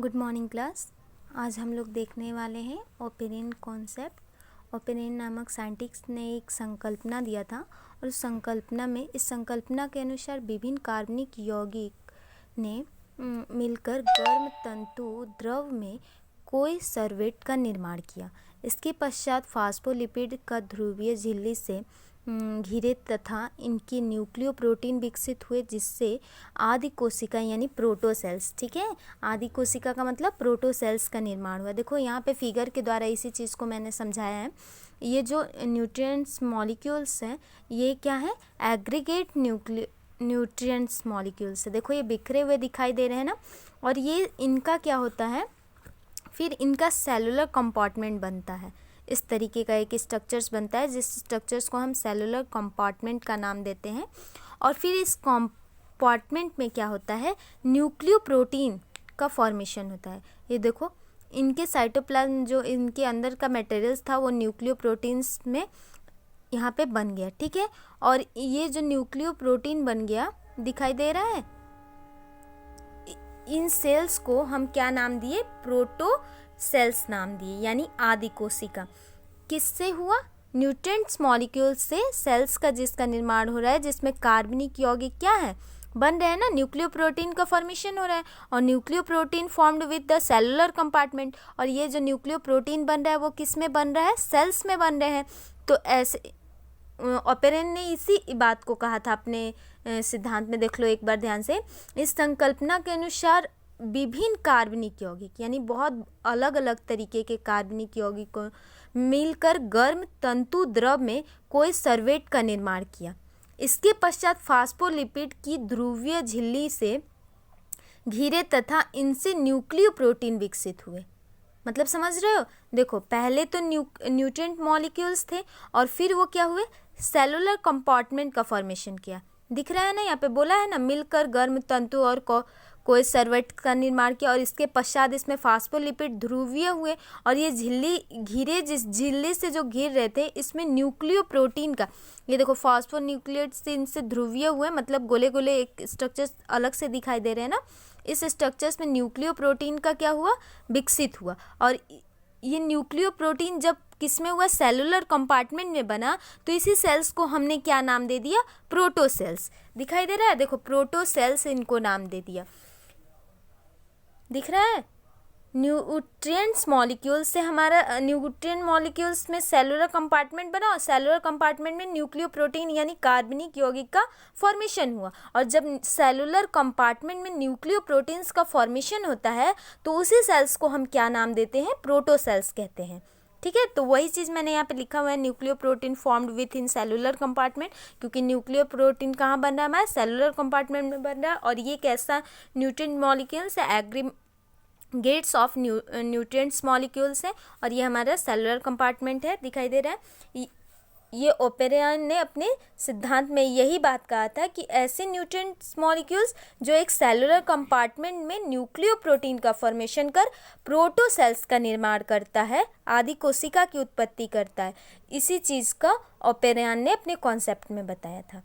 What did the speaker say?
Good morning class. आज हम लोग देखने वाले हैं ओपेरिन कॉन्सेप्ट। ओपेरिन नामक साइंटिस्ट ने एक संकल्पना दिया था और उस संकल्पना के अनुसार विभिन्न कार्बनिक यौगिक ने मिलकर गर्म तंतु द्रव में कोई सर्वेट का निर्माण किया। इसके पश्चात फास्फोलिपिड का ध्रुवीय झिल्ली से घिरे तथा इनकी न्यूक्लियोप्रोटीन विकसित हुए, जिससे आदि कोशिका यानी प्रोटोसेल्स, ठीक है, आदि कोशिका का मतलब प्रोटोसेल्स का निर्माण हुआ। देखो यहाँ पे फिगर के द्वारा इसी चीज़ को मैंने समझाया है। ये जो न्यूट्रिएंट्स मॉलिक्यूल्स हैं ये क्या है, एग्रीगेट न्यूट्रिएंट्स मॉलिक्यूल्स है। देखो ये बिखरे हुए दिखाई दे रहे हैं ना, और ये इनका क्या होता है, फिर इनका सेलुलर कंपार्टमेंट बनता है। इस तरीके का एक स्ट्रक्चर्स बनता है, जिस स्ट्रक्चर्स को हम सेलुलर कंपार्टमेंट का नाम देते हैं। और फिर इस कंपार्टमेंट में क्या होता है, न्यूक्लियोप्रोटीन का फॉर्मेशन होता है। ये देखो इनके साइटोप्लाज्म, जो इनके अंदर का मटेरियल्स था वो न्यूक्लियोप्रोटीन्स में यहाँ पे बन गया, ठीक है। और ये जो न्यूक्लियोप्रोटीन बन गया दिखाई दे रहा है, इन सेल्स को हम क्या नाम दिए, प्रोटो सेल्स नाम दिए, यानी आदि कोशिका। किससे हुआ, न्यूट्रिएंट्स मॉलिक्यूल से सेल्स का जिसका निर्माण हो रहा है, जिसमें कार्बनिक यौगिक क्या है, बन रहे हैं ना, न्यूक्लियोप्रोटीन का फॉर्मेशन हो रहा है। और nucleoprotein formed with the cellular compartment, और ये जो न्यूक्लियोप्रोटीन बन रहा है वो किस में बन रहा है, सेल्स में बन रहे हैं। तो ऐसे ओपेरिन ने इसी बात को कहा था अपने सिद्धांत में, देख लो एक बार ध्यान से। इस संकल्पना के अनुसार विभिन्न कार्बनिक यौगिक यानी बहुत अलग अलग तरीके के कार्बनिक यौगिक को मिलकर गर्म तंतु द्रव में कोई सर्वेट का निर्माण किया। इसके पश्चात फास्फोलिपिड की ध्रुवीय झिल्ली से घिरे तथा इनसे न्यूक्लियोप्रोटीन विकसित हुए। मतलब समझ रहे हो, देखो पहले तो न्यूट्रिएंट मॉलिक्यूल्स थे और फिर वो क्या हुए, सेलुलर कंपार्टमेंट का फॉर्मेशन किया। दिख रहा है ना, यहाँ पे बोला है ना, मिलकर गर्म तंतु और कोई सर्वेट का निर्माण किया। और इसके पश्चात इसमें फास्फोलिपिड ध्रुवीय हुए और ये झिल्ली घिरे, जिस झिल्ली से जो घिर रहे थे इसमें न्यूक्लियोप्रोटीन का, ये देखो फास्फोन्यूक्लिएट से इनसे ध्रुवीय हुए, मतलब गोले गोले एक स्ट्रक्चर्स अलग से दिखाई दे रहे हैं ना। इस स्ट्रक्चर्स में न्यूक्लियोप्रोटीन का क्या हुआ, विकसित हुआ। और ये न्यूक्लियोप्रोटीन जब किस में हुआ, सेलुलर कंपार्टमेंट में बना, तो इसी सेल्स को हमने क्या नाम दे दिया, प्रोटोसेल्स। दिखाई दे रहा है, देखो प्रोटोसेल्स इनको नाम दे दिया, दिख रहा है। न्यूट्रिएंट्स मॉलिक्यूल्स से हमारा न्यूट्रिएंट मॉलिक्यूल्स में सेलुलर कंपार्टमेंट बना और सेलुलर कंपार्टमेंट में न्यूक्लियोप्रोटीन यानी कार्बनिक यौगिक का फॉर्मेशन हुआ। और जब सेलुलर कंपार्टमेंट में न्यूक्लियोप्रोटीन्स का फॉर्मेशन होता है तो उसी सेल्स को हम क्या नाम देते हैं, प्रोटोसेल्स कहते हैं, ठीक है। तो वही चीज़ मैंने यहाँ पे लिखा हुआ है, nucleoprotein formed with in cellular compartment, क्योंकि न्यूक्लियोप्रोटीन कहाँ बन रहा है, हमारा सेलुलर कंपार्टमेंट में बन रहा है। और ये कैसा न्यूट्रिएंट मॉलिक्यूल्स है, एग्रीगेट्स ऑफ न्यूट्रिएंट्स मॉलिक्यूल्स है, और ये हमारा सेलुलर कंपार्टमेंट है, दिखाई दे रहा है। ये ओपेरिन ने अपने सिद्धांत में यही बात कहा था कि ऐसे न्यूट्रिएंट्स मॉलिक्यूल्स जो एक सेलुलर कंपार्टमेंट में न्यूक्लियोप्रोटीन का फॉर्मेशन कर प्रोटोसेल्स का निर्माण करता है, आदि कोशिका की उत्पत्ति करता है। इसी चीज़ का ओपेरिन ने अपने कॉन्सेप्ट में बताया था।